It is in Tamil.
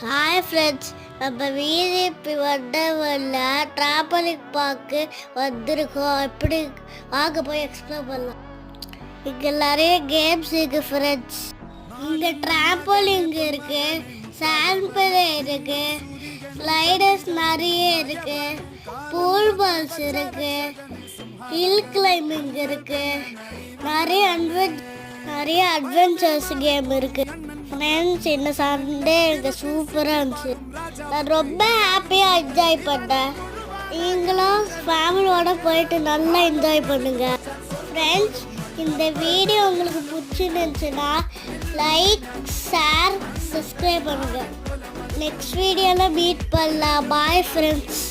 ஹாய் ஃப்ரெண்ட்ஸ், நம்ம விஐபி வண்டர்வர்ல்டில் ட்ராம்பலின் பார்க்கு வந்திருக்கோம். எப்படி வாங்க போய் எக்ஸ்ப்ளோர் பண்ணலாம். இங்கே நிறைய கேம்ஸ் இருக்குது ஃப்ரெண்ட்ஸ். இங்கே ட்ராம்பலின் இருக்குது, சாண்ட்பிளே இருக்குது, ஸ்லைடர்ஸ் நிறைய இருக்குது, பூல் பால்ஸ் இருக்குது, ஹில் கிளைம்பிங் இருக்குது, நிறைய அட்வென்ச்சர்ஸ் கேம் இருக்குது. ஃப்ரெண்ட்ஸ், இந்த சண்டே எனக்கு சூப்பராக இருந்துச்சு. நான் ரொம்ப ஹாப்பியாக என்ஜாய் பண்ணேன். நீங்களும் ஃபேமிலியோட போயிட்டு நல்லா என்ஜாய் பண்ணுங்க. ஃப்ரெண்ட்ஸ், இந்த வீடியோ உங்களுக்கு பிடிச்சிருந்துச்சுன்னா லைக், ஷேர், சப்ஸ்கிரைப் பண்ணுங்கள். நெக்ஸ்ட் வீடியோவில் மீட் பண்ணலாம். Bye friends.